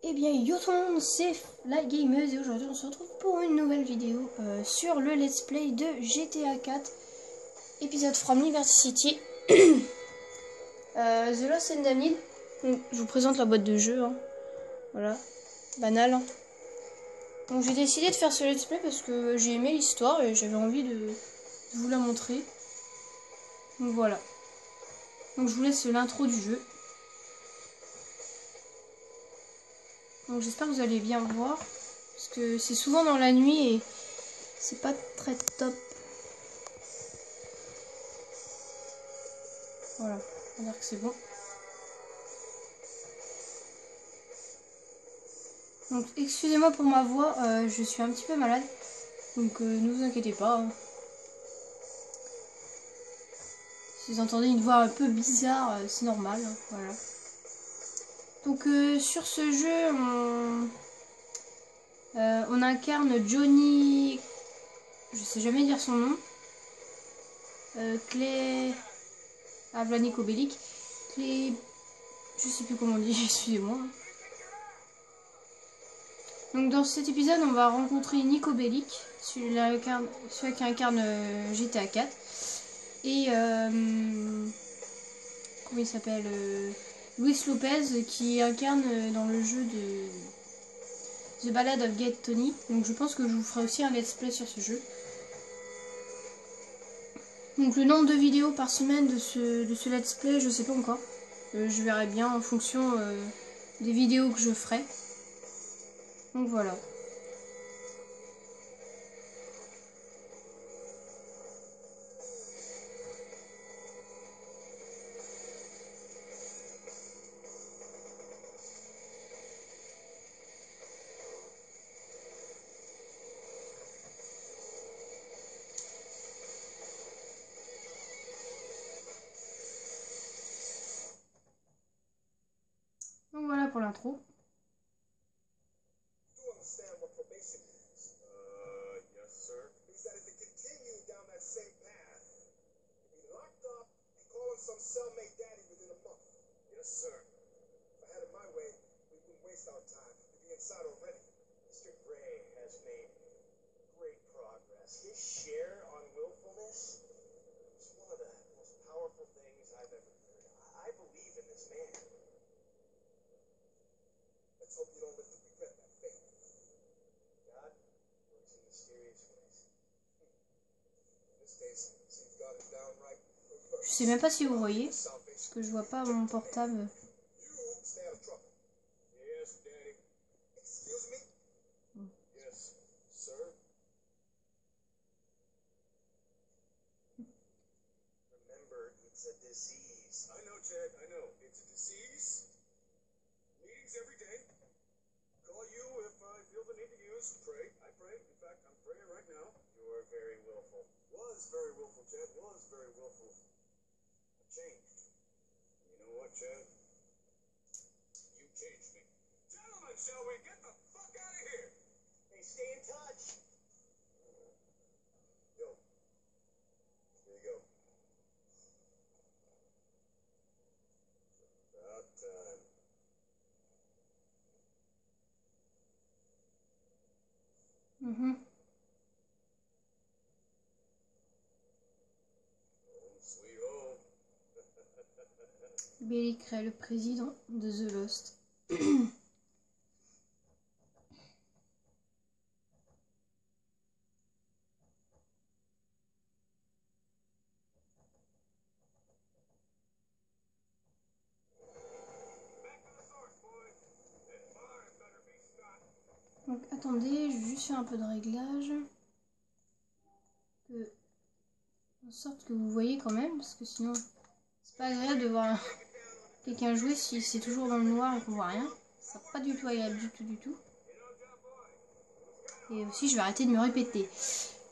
Eh bien yo tout le monde, c'est la gameuse et aujourd'hui on se retrouve pour une nouvelle vidéo sur le let's play de GTA 4 épisode From Liberty City. The Lost and Damned. Donc, je vous présente la boîte de jeu, hein. Voilà, banal, hein. Donc j'ai décidé de faire ce let's play parce que j'ai aimé l'histoire et j'avais envie de vous la montrer. Donc voilà, donc je vous laisse l'intro du jeu. Donc j'espère que vous allez bien voir parce que c'est souvent dans la nuit et c'est pas très top. Voilà, on va dire que c'est bon. Donc excusez-moi pour ma voix, je suis un petit peu malade. Donc ne vous inquiétez pas, hein. Si vous entendez une voix un peu bizarre, c'est normal, hein, voilà. Donc sur ce jeu, on incarne Johnny, je sais jamais dire son nom, Clé... Ah, voilà Nico Bellic. Clé... Je sais plus comment on dit, excusez-moi. Donc dans cet épisode, on va rencontrer Nico Bellic, celui qui incarne GTA 4. Et comment il s'appelle, Luis Lopez, qui incarne dans le jeu de The Ballad of Gay Tony. Donc je pense que je vous ferai aussi un let's play sur ce jeu. Donc le nombre de vidéos par semaine de ce let's play, je sais pas encore. Je verrai bien en fonction des vidéos que je ferai. Donc voilà. Donc voilà pour l'intro. Je sais même pas si vous voyez, parce que je vois pas mon portable. Chad, you changed me. Gentlemen, shall we get the fuck out of here? Hey, stay in touch. Yo, here you go. About time. Sweet home. Bellic est le président de The Lost. Donc attendez, je vais juste faire un peu de réglage. En sorte que vous voyez quand même, parce que sinon c'est pas agréable de voir quelqu'un jouer si c'est toujours dans le noir et qu'on voit rien. C'est pas du tout agréable du tout. Et aussi je vais arrêter de me répéter.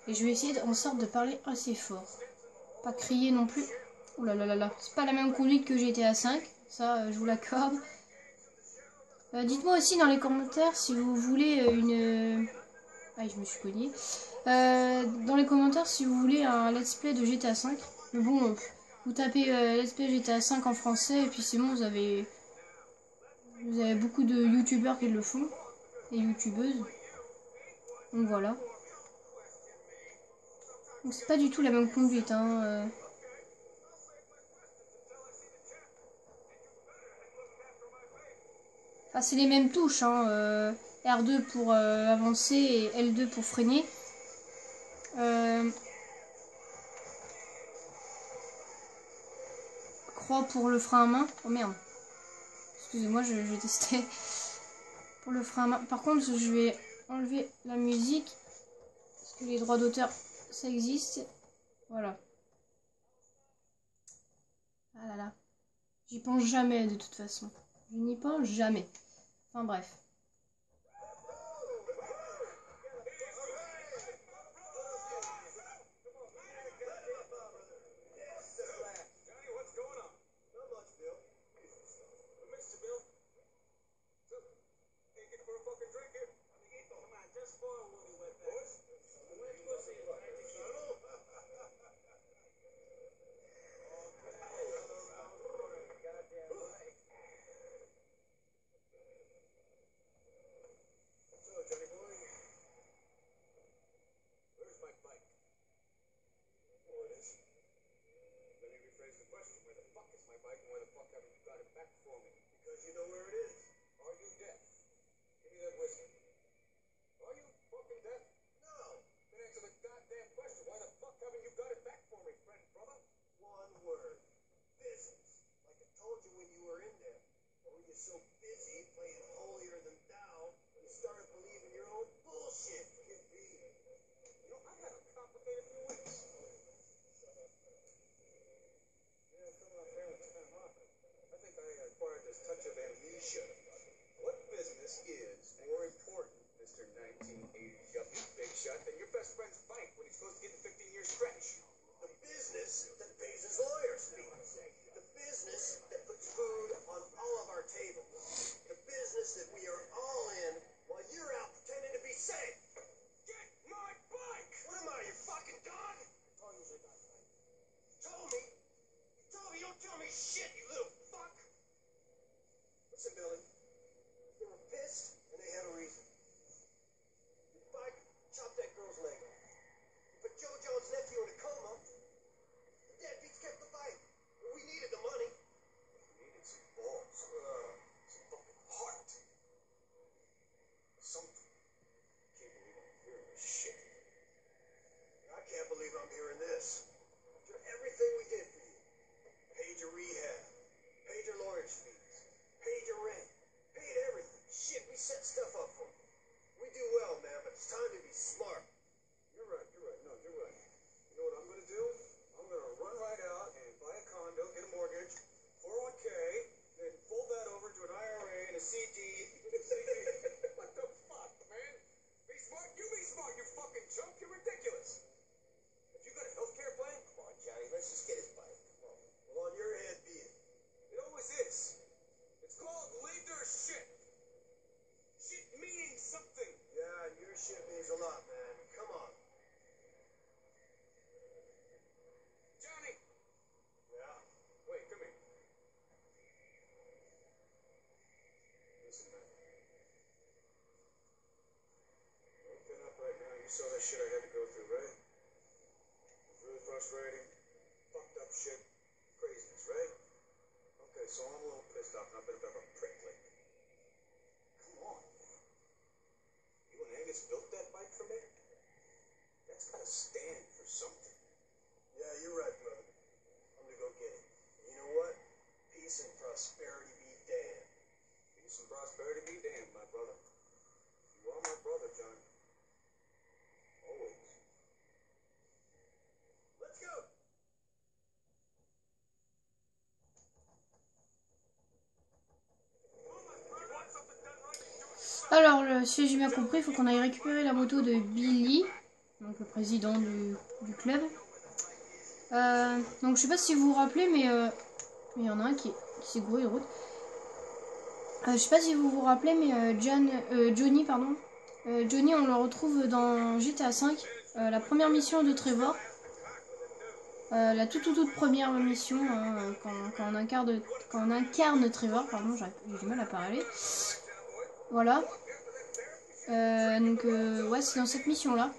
Et je vais essayer en sorte de parler assez fort. Pas crier non plus. Oh là là là là. C'est pas la même conduite que GTA 5. Ça, je vous l'accorde. Dites-moi aussi dans les commentaires si vous voulez une... Ah, je me suis cognée. Dans les commentaires si vous voulez un let's play de GTA 5. Mais bon, vous tapez let's play GTA 5 en français et puis c'est bon, vous avez Vous avez beaucoup de youtubeurs qui le font, et youtubeuses. Donc voilà. Donc c'est pas du tout la même conduite, hein. Enfin, c'est les mêmes touches, hein. R2 pour avancer et L2 pour freiner. Croix pour le frein à main. Oh merde. Excusez-moi, je testais. Pour le frein à main. Par contre, je vais enlever la musique. Parce que les droits d'auteur, ça existe. Voilà. Ah là là. J'y pense jamais de toute façon. Je n'y pense jamais. Enfin bref. So busy playing holier than thou, you started believing your own bullshit. Kid B. You know, I had a complicated few weeks. Yeah, come on, parents, time off. I think I acquired this touch of amnesia. What business is more important, Mr. 1980 yuppie big shot, than your best friend's bike when he's supposed to get a 15-year stretch? The business that pays his lawyers' fees. The business that puts food on all of our tables. The business that we are all in while you're out pretending to be safe. Get my bike! What am I, your fucking dog? Told me. You told me you don't tell me shit, you little fuck. Listen, Billy. They were pissed and they had a reason. Your bike chopped that girl's leg off. You put Joe Jones' nephew in a coma. The deadbeats kept the bike. We needed the money. We needed some balls. Some fucking heart. Something. I can't believe I'm hearing this shit. I can't believe I'm hearing this. After everything we did for you. Paid your rehab. Paid your lawyer's fees. Paid your rent. Paid everything. Shit, we set stuff up for you. We do well, man, but it's time to be smart. You're right. No, you're right. You know what I'm gonna do? I'm gonna run right out and buy a condo, get a mortgage, 401k, then fold that over to an IRA and a CD. What the fuck, man? Be smart, you fucking chump, you're ridiculous. Have you got a healthcare plan? Come on, Johnny, let's just get his bike. Come on. Well, on your head be it. It always is. It's called leadership. Shit meaning something. Yeah, and your shit means a lot, man. Come on. Johnny! Yeah? Wait, come here. Listen, man. Open up right now. You saw that shit I had to go through, right? It was really frustrating. Fucked up shit. Craziness, right? Okay, so I'm a little pissed off and I've been a bit of a prick lately. Come on, man. You and Angus built that bike for me? That's gotta stand for something. Yeah, you're right, brother. I'm gonna go get it. You know what? Peace and prosperity be damned. Peace and prosperity be damned, my brother. You are my brother, John. Always. Let's go! Alors, si j'ai bien compris, il faut qu'on aille récupérer la moto de Billy, donc le président du club. Donc, je sais pas si vous vous rappelez, mais il y en a un qui s'est gouré de route. Je sais pas si vous vous rappelez, mais Johnny, pardon. Johnny, on le retrouve dans GTA V, la première mission de Trevor. La toute première mission, hein, quand on incarne Trevor, pardon, j'ai du mal à parler. Voilà. Donc ouais, c'est dans cette mission-là.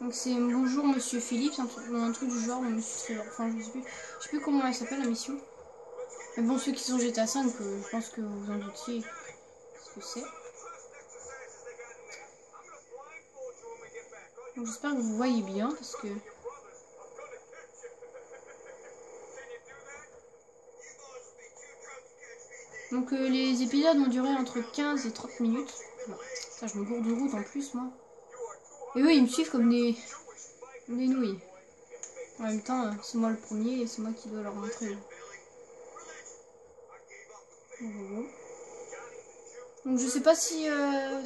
Donc c'est bonjour Monsieur Philippe, un truc du genre, Monsieur Trevor. Enfin, je sais plus comment elle s'appelle la mission. Mais bon, ceux qui sont GTA 5, je pense que vous en doutiez ce que c'est. Donc j'espère que vous voyez bien parce que... Donc les épisodes ont duré entre 15 et 30 minutes. Bon, ça je me gourde de route en plus moi. Et eux ils me suivent comme des nouilles. En même temps c'est moi le premier et c'est moi qui dois leur montrer. Donc je sais pas si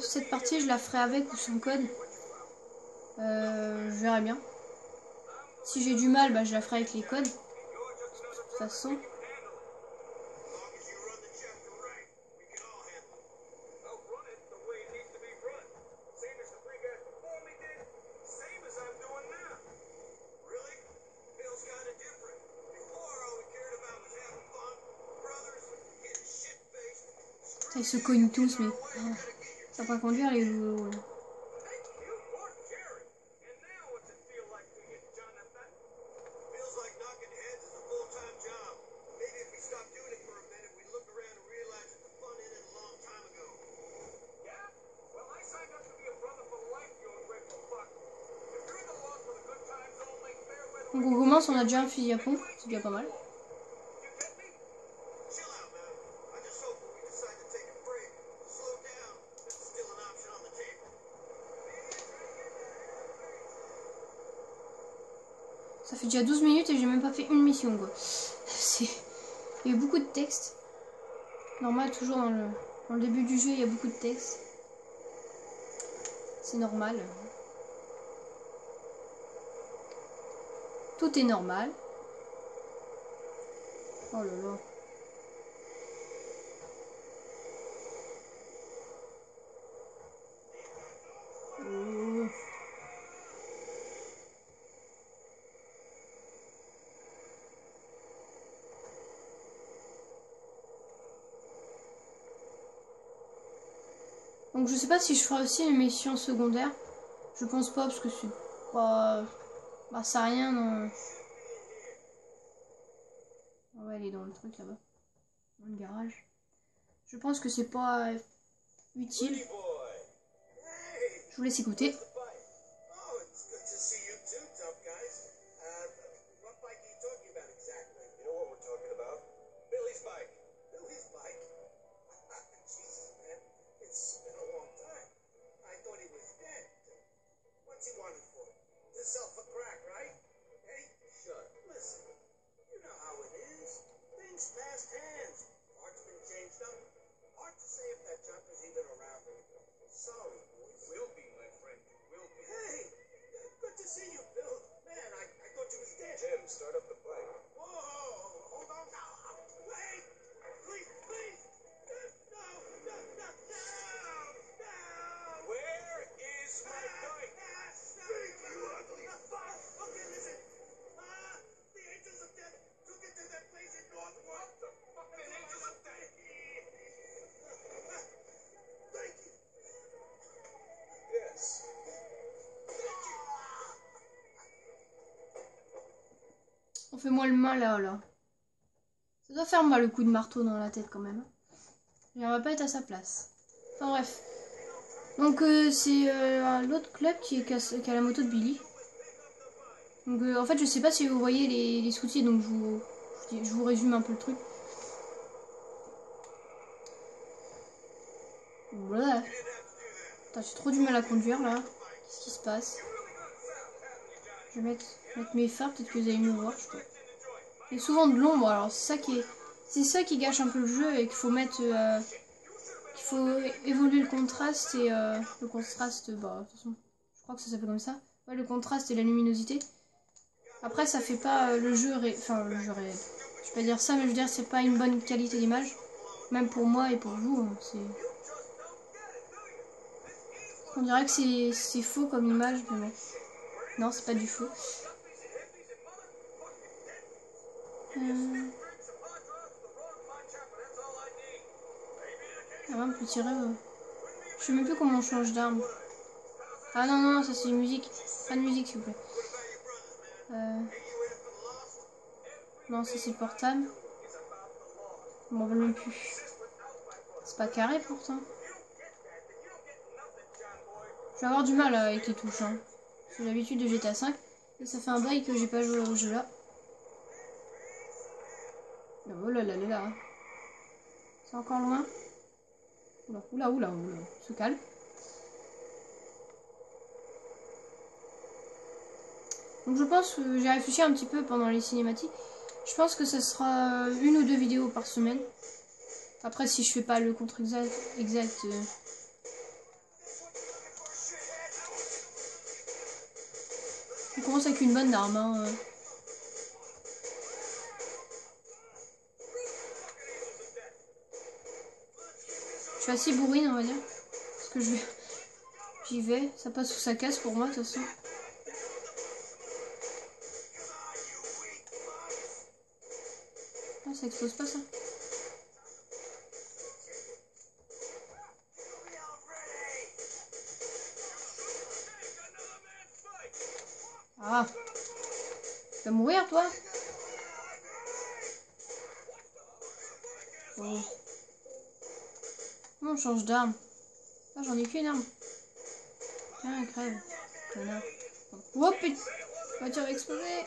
cette partie je la ferai avec ou sans code. Je verrai bien. Si j'ai du mal, bah, je la ferai avec les codes. De toute façon. Ils se cognent tous, mais ça va pas conduire les loups. Donc on commence, on a déjà un fusil à pompe, c'est déjà pas mal. Ça fait déjà 12 minutes et j'ai même pas fait une mission quoi. Il y a eu beaucoup de texte. Normal, toujours dans le début du jeu, il y a beaucoup de texte. C'est normal. Tout est normal. Oh là là. Oh. Donc je sais pas si je ferai aussi une mission secondaire. Je pense pas parce que c'est pas... Bah ça a rien dans... Ouais, elle est dans le truc là-bas. Dans le garage. Je pense que c'est pas utile. Je vous laisse écouter. Start up the bike. Whoa, hold on now. Wait, please, please. No. Where is my bike? Speak, you ugly fuck. Okay, listen. The Angels of Death took it to that place in Northwood. The fucking Angels of Death. Thank you. Yes. On fait moins le mal là. Ça doit faire mal le coup de marteau dans la tête quand même. J'aimerais pas être à sa place. Enfin bref. Donc c'est l'autre club qui a la moto de Billy. Donc en fait je sais pas si vous voyez les soutiers, donc je vous résume un peu le truc. Voilà. J'ai trop du mal à conduire là. Qu'est-ce qui se passe? Je vais mettre mes phares, peut-être que vous allez mieux voir, je sais pas. Il y a souvent de l'ombre, alors c'est ça qui gâche un peu le jeu et qu'il faut mettre... qu'il faut évoluer le contraste et le contraste, bah de toute façon, je crois que ça s'appelle comme ça. Ouais, le contraste et la luminosité. Après ça fait pas le jeu, enfin le jeu réel. Je vais pas dire ça, mais je veux dire c'est pas une bonne qualité d'image. Même pour moi et pour vous, hein, c'est... On dirait que c'est faux comme image, mais bon. Non, c'est pas du faux. Ah, on peut tirer. Je sais même plus comment on change d'arme. Ah non, non, ça c'est une musique. Pas de musique, s'il vous plaît. Non, ça c'est portable. Je m'en rappelle même plus. C'est pas carré pourtant. Je vais avoir du mal avec les touches. Hein. J'ai l'habitude de GTA 5. Et ça fait un bail que j'ai pas joué au jeu là. Oh là là là là. C'est encore loin. Oula, oula, oula, oula. Se calme. Donc je pense que j'ai réfléchi un petit peu pendant les cinématiques. Je pense que ça sera une ou deux vidéos par semaine. Après si je fais pas le contre exact on commence avec une bonne arme. Hein. Je suis assez bourrine on va dire. Parce que j'y vais. Ça passe ou ça casse pour moi de toute façon. Ah, ça explose pas ça. Ah. Tu vas mourir toi. Oh. On change d'arme. Ah, j'en ai qu'une arme. Tiens, crève. Connard. Oh putain. La voiture va exploser.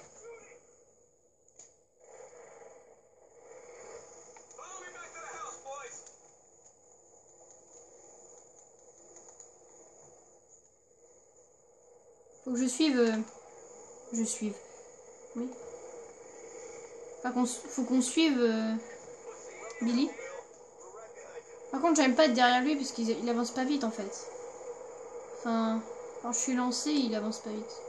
Faut que je suive. Je suive. Oui. Enfin, faut qu'on suive Billy. Par contre, j'aime pas être derrière lui parce qu'il avance pas vite en fait. Enfin, quand je suis lancé, il avance pas vite.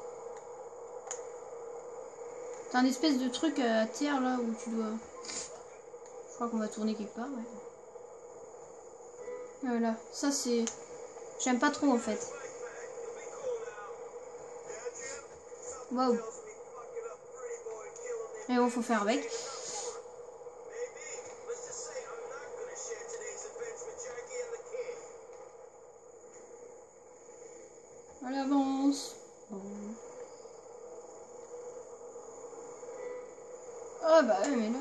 T'as un espèce de truc à terre là où tu dois. Je crois qu'on va tourner quelque part, ouais. Voilà, ça c'est. J'aime pas trop en fait. Waouh. Mais bon, faut faire avec. À l'avance. Bon. Ah bah ouais, mais là.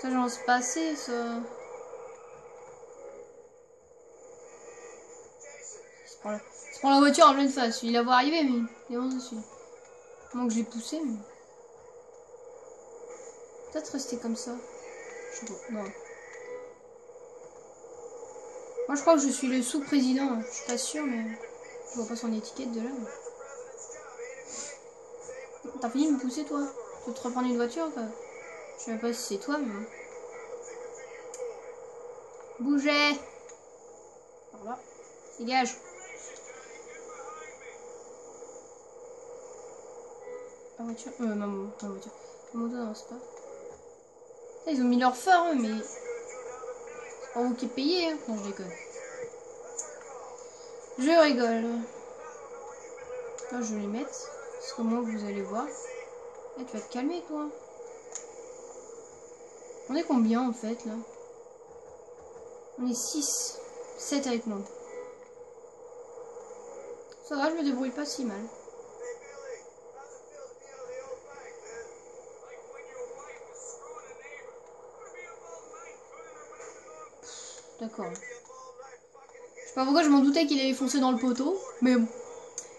Ça, j'en sais pas assez, ça. Se prend la voiture en pleine face. Il la voit arriver, mais il avance dessus. Moi que je l'ai poussé, mais. Peut-être rester comme ça. Je sais pas. Non. Moi, je crois que je suis le sous-président. Je suis pas sûre, mais. Je vois pas son étiquette de là. Mais... T'as fini de me pousser, toi? Tu veux te reprendre une voiture, quoi? Je sais même pas si c'est toi, mais. Bougez! Par là. Dégage! La voiture. Ma voiture. Ma moto, non, c'est pas. Là, ils ont mis leur phare, hein, mais. C'est pas vous qui payez, hein. Non, je déconne. Je rigole. Là, je vais les mettre. Parce que moi, vous allez voir. Là, tu vas te calmer, toi. On est combien, en fait, là? On est 6. 7 avec moi. Ça va, je me débrouille pas si mal. D'accord. Je sais pas pourquoi je m'en doutais qu'il allait foncer dans le poteau. Mais bon.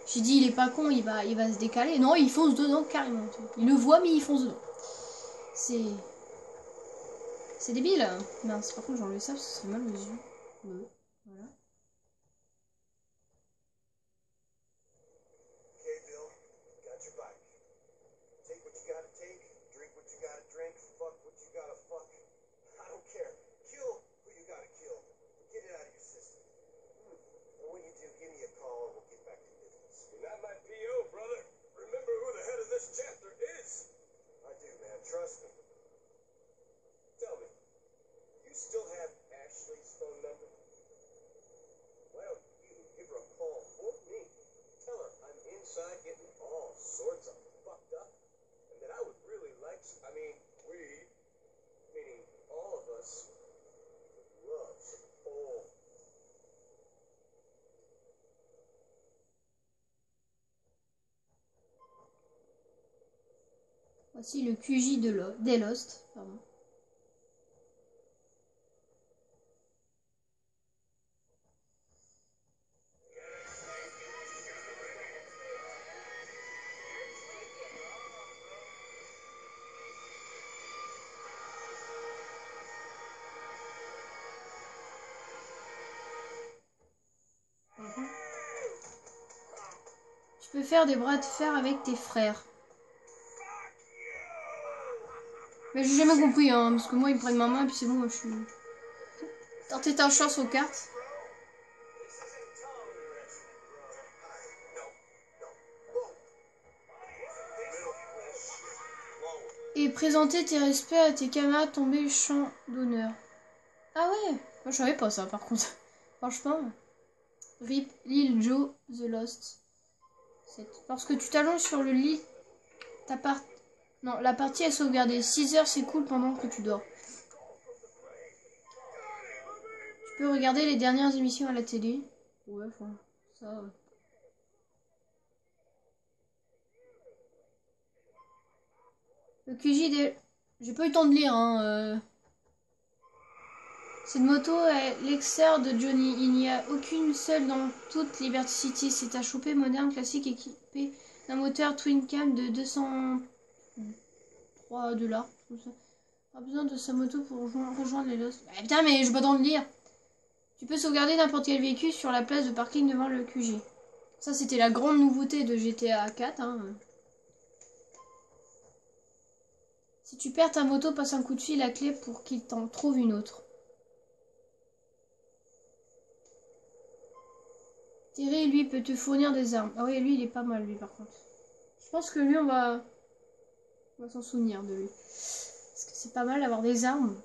J'ai dit, il est pas con, il va se décaler. Non, il fonce dedans carrément. Il le voit, mais il fonce dedans. C'est débile. Hein. Mince, par contre, j'enlève ça parce que ça fait mal aux yeux. Voilà. Trust me. Tell me, you still have Ashley's phone number? Voici le QJ des Lost. Pardon. Tu peux faire des bras de fer avec tes frères. Mais j'ai jamais compris, hein, parce que moi ils me prennent ma main et puis c'est bon, moi je suis... Tentez ta chance aux cartes. Et présenter tes respects à tes camarades tombés champ d'honneur. Ah ouais, moi je savais pas ça par contre. Franchement. RIP l'île Joe The Lost. Lorsque tu t'allonges sur le lit, non, la partie est sauvegardée. 6 heures s'écoulent pendant que tu dors. Tu peux regarder les dernières émissions à la télé. Ouais, enfin, ça... Le QJ des... J'ai pas eu le temps de lire, hein. Cette moto est l'exer de Johnny. Il n'y a aucune seule dans toute Liberty City. C'est un choupé moderne classique équipé d'un moteur twin cam de 203 $. Pas besoin de sa moto pour rejoindre les Lost. Ah, putain, mais j'ai pas le temps de lire. Tu peux sauvegarder n'importe quel véhicule sur la place de parking devant le QG. Ça, c'était la grande nouveauté de GTA 4. Hein. Si tu perds ta moto, passe un coup de fil à clé pour qu'il t'en trouve une autre. Terry, lui, peut te fournir des armes. Ah oui, lui, il est pas mal, lui, par contre. Je pense que lui, on va s'en souvenir de lui. Parce que c'est pas mal d'avoir des armes.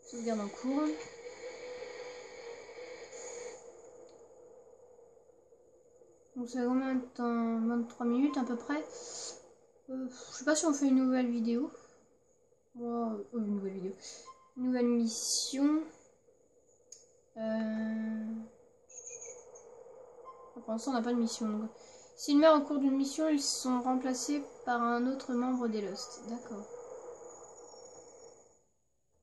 Sauvegarde en cours. Donc ça va combien de temps? 23 minutes à peu près. Je sais pas si on fait une nouvelle vidéo. Une nouvelle vidéo. Une nouvelle mission. Pour l'instant, on n'a pas de mission. Donc... S'ils meurent au cours d'une mission, ils sont remplacés par un autre membre des Lost. D'accord.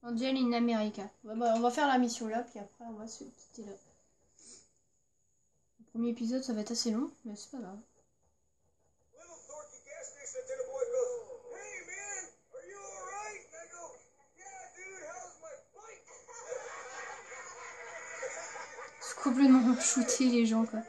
Angel in America. Bah, on va faire la mission là, puis après, on va se quitter là. Le premier épisode, ça va être assez long, mais c'est pas grave. C'est complètement shooté les gens, quoi.